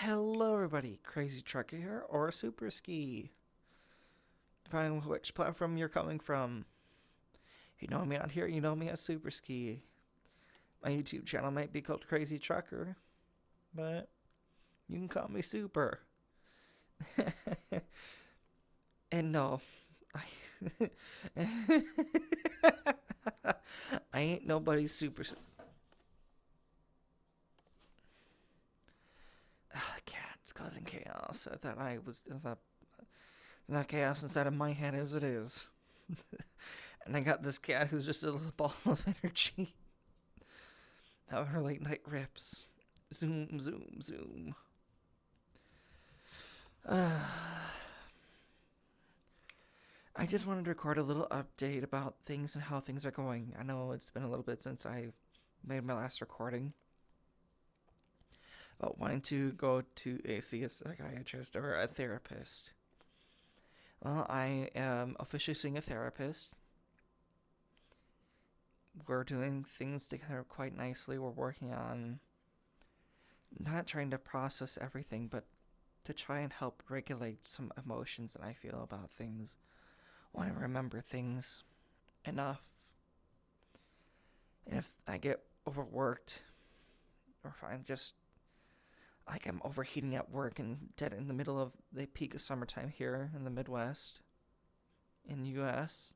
Hello, everybody. Crazy Trucker here, or Super Ski, depending on which platform you're coming from. If you know me out here, you know me as Super Ski. My YouTube channel might be called Crazy Trucker, but you can call me Super. And no, I, I ain't nobody's super. Cat's causing chaos. I thought not chaos inside of my head as it is. And I got this cat who's just a little ball of energy. Having her late night rips. Zoom, zoom, zoom. I just wanted to record a little update about things and how things are going. I know it's been a little bit since I made my last recording about wanting to go to see a psychiatrist or a therapist. Well, I am officially seeing a therapist. We're doing things together quite nicely. We're working on not trying to process everything, but to try and help regulate some emotions that I feel about things. Want to remember things enough. And if I get overworked, or if I'm just like I'm overheating at work and dead in the middle of the peak of summertime here in the Midwest, in the US,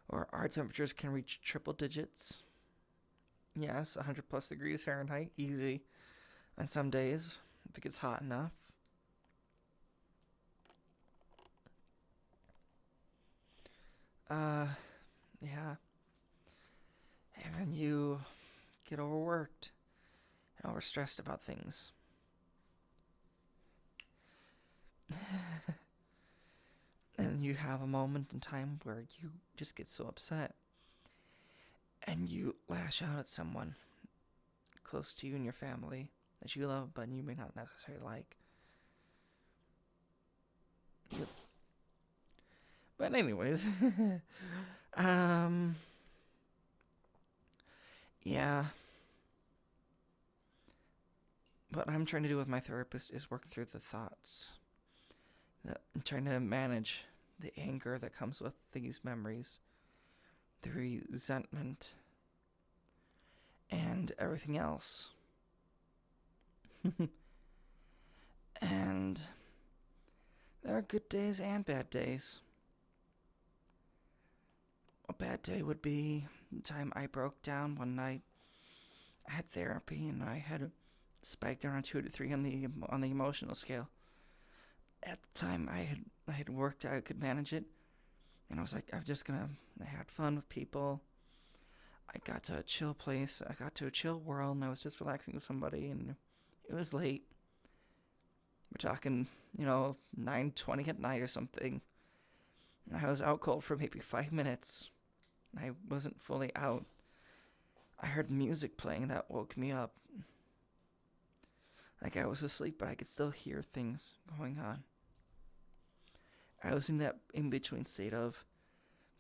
or our temperatures can reach triple digits. Yes, 100 plus degrees Fahrenheit, easy on some days if it gets hot enough. Yeah. And then you get overworked and overstressed about things. And you have a moment in time where you just get so upset and you lash out at someone close to you and your family that you love but you may not necessarily like. Yep. But anyways, yeah. What I'm trying to do with my therapist is work through the thoughts. I'm trying to manage the anger that comes with these memories, the resentment, and everything else. And there are good days and bad days. A bad day would be the time I broke down one night. I had therapy and I had spiked around 2 to 3 on the emotional scale. At the time, I had worked out, I could manage it, and I was like, I had fun with people. I got to a chill place. I got to a chill world, and I was just relaxing with somebody, and it was late. We're talking, 9:20 at night or something. And I was out cold for maybe 5 minutes. I wasn't fully out. I heard music playing that woke me up. Like I was asleep, but I could still hear things going on. I was in that in-between state of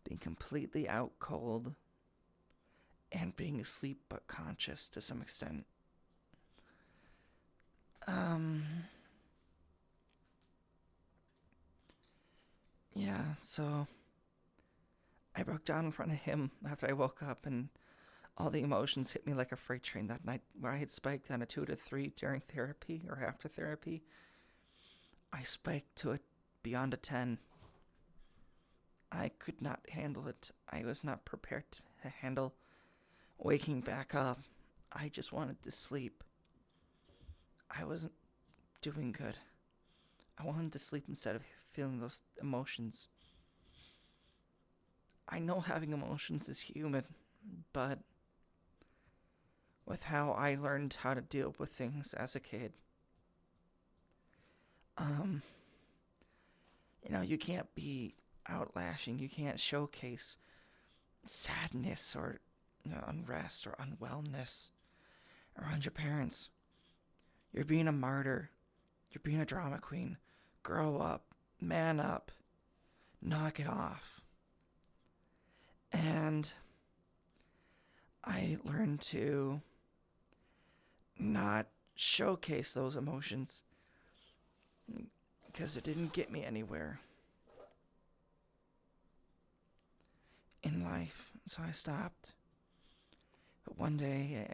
being completely out cold and being asleep but conscious to some extent. Yeah, so I broke down in front of him after I woke up, and all the emotions hit me like a freight train that night where I had spiked on a 2 to 3 during therapy or after therapy. I spiked to it beyond a 10. I could not handle it. I was not prepared to handle waking back up. I just wanted to sleep. I wasn't doing good. I wanted to sleep instead of feeling those emotions. I know having emotions is human, but with how I learned how to deal with things as a kid, you can't be outlashing. You can't showcase sadness or unrest or unwellness around your parents. You're being a martyr. You're being a drama queen. Grow up. Man up. Knock it off. And I learned to not showcase those emotions because it didn't get me anywhere in life. So I stopped. But one day,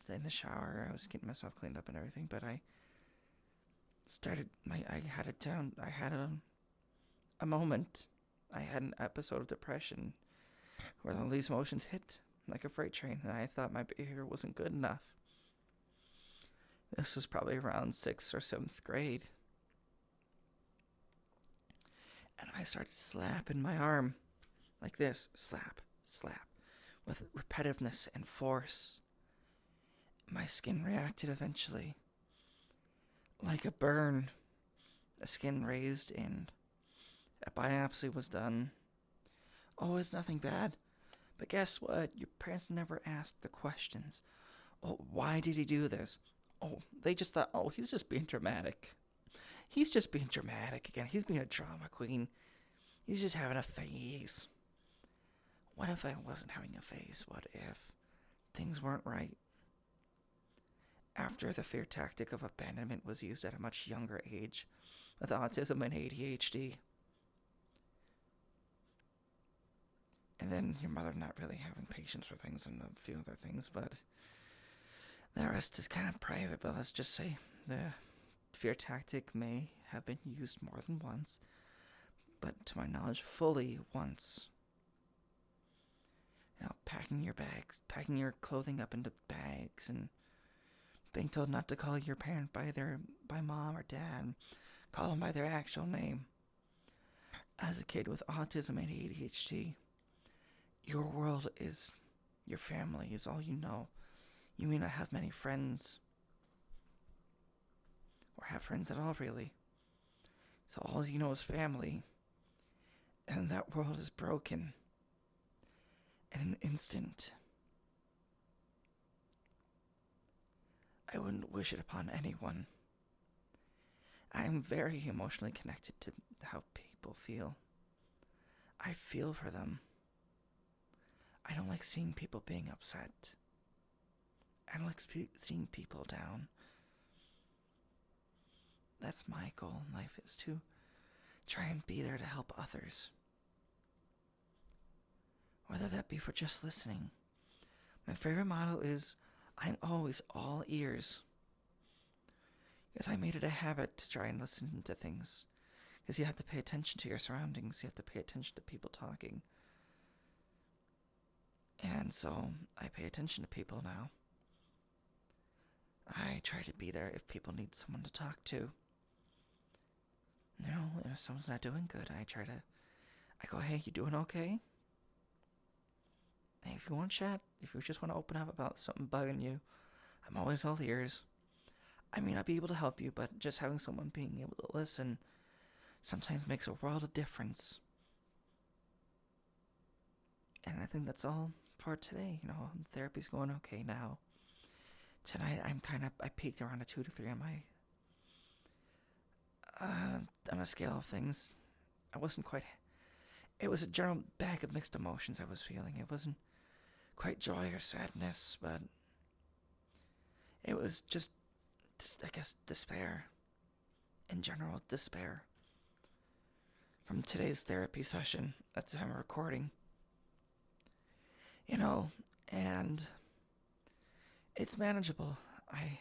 in the shower, I was getting myself cleaned up and everything, but I had it down. I had a moment. I had an episode of depression where all these emotions hit like a freight train, and I thought my behavior wasn't good enough. This was probably around 6th or 7th grade. And I started slapping my arm like this, slap, slap, with repetitiveness and force. My skin reacted eventually. Like a burn, the skin raised and a biopsy was done. Oh, it's nothing bad. But guess what? Your parents never asked the questions. Oh, why did he do this? Oh, they just thought, oh, he's just being dramatic. He's just being dramatic again. He's being a drama queen. He's just having a phase. What if I wasn't having a phase? What if things weren't right? After the fear tactic of abandonment was used at a much younger age with autism and ADHD. And then your mother not really having patience for things and a few other things, but the rest is kind of private. But let's just say the fear tactic may have been used more than once, but to my knowledge, fully once. You know, packing your bags, packing your clothing up into bags, and being told not to call your parent by mom or dad, call them by their actual name. As a kid with autism and ADHD, your world is, your family is all you know. You may not have many friends, or have friends at all, really. So all you know is family, and that world is broken in an instant. I wouldn't wish it upon anyone. I am very emotionally connected to how people feel. I feel for them. I don't like seeing people being upset. I don't like seeing people down. That's my goal in life, is to try and be there to help others. Whether that be for just listening. My favorite motto is, I'm always all ears. Because I made it a habit to try and listen to things. Because you have to pay attention to your surroundings. You have to pay attention to people talking. And so I pay attention to people now. I try to be there if people need someone to talk to. You know, if someone's not doing good, I go, hey, you doing okay? Hey, if you want to chat, if you just want to open up about something bugging you, I'm always all ears. I may not be able to help you, but just having someone being able to listen sometimes makes a world of difference. And I think that's all for today. You know, therapy's going okay now. Tonight, I peaked around a 2 to 3 on my, on a scale of things. It was a general bag of mixed emotions I was feeling. It wasn't quite joy or sadness, but it was just, I guess, despair. In general, despair. From today's therapy session at the time of recording. You know, and it's manageable. I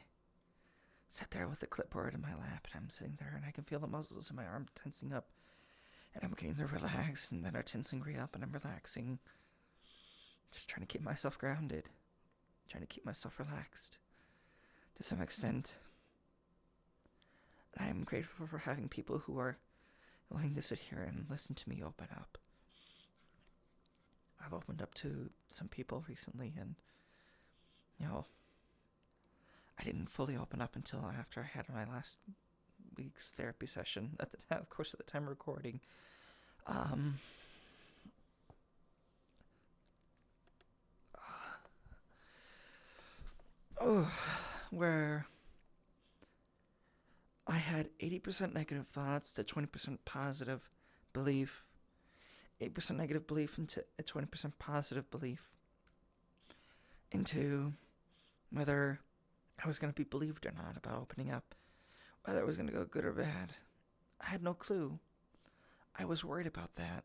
sat there with the clipboard in my lap, and I'm sitting there, and I can feel the muscles in my arm tensing up, and I'm getting to relax, and then are tensing re-up, and I'm relaxing. Just trying to keep myself grounded. Trying to keep myself relaxed. To some extent. And I'm grateful for having people who are willing to sit here and listen to me open up. I've opened up to some people recently, and, you know, I didn't fully open up until after I had my last week's therapy session, at the time, of course, at the time of recording. Where I had 80% negative thoughts to 20% positive belief. 8% negative belief into a 20% positive belief into whether I was going to be believed or not about opening up, whether it was going to go good or bad. I had no clue. I was worried about that.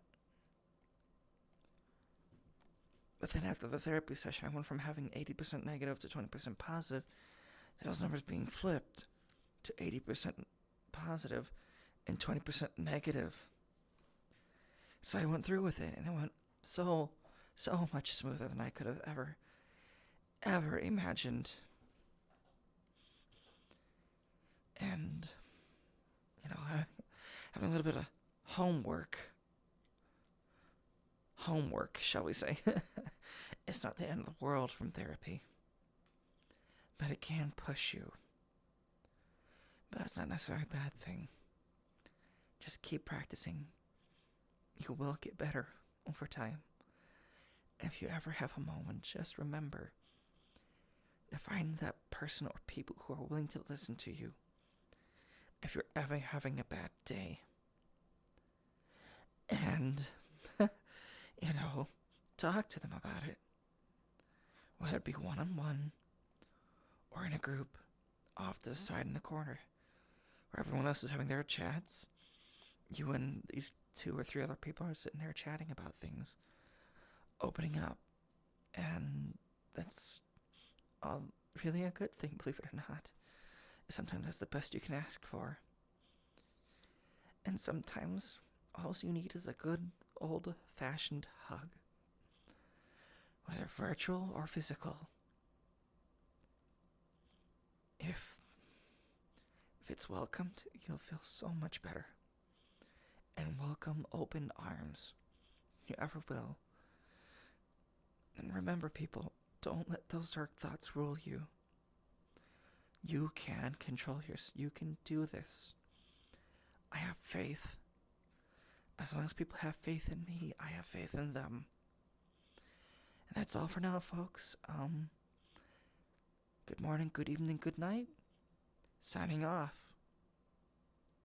But then after the therapy session, I went from having 80% negative to 20% positive, to those numbers being flipped to 80% positive and 20% negative. So I went through with it, and it went so much smoother than I could have ever imagined. And, having a little bit of homework, shall we say, it's not the end of the world from therapy. But it can push you. But that's not necessarily a bad thing. Just keep practicing. You will get better over time. And if you ever have a moment, just remember to find that person or people who are willing to listen to you. If you're ever having a bad day. And, talk to them about it. Whether it be one-on-one or in a group off to the side in the corner where everyone else is having their chats. You and these 2 or 3 other people are sitting there chatting about things, opening up, and that's really a good thing, believe it or not. Sometimes that's the best you can ask for. And sometimes all you need is a good old-fashioned hug, whether virtual or physical. If it's welcomed, you'll feel so much better. And welcome open arms. You ever will. And remember, people, don't let those dark thoughts rule you. You can control yours. You can do this. I have faith. As long as people have faith in me, I have faith in them. And that's all for now, folks. Good morning, good evening, good night. Signing off.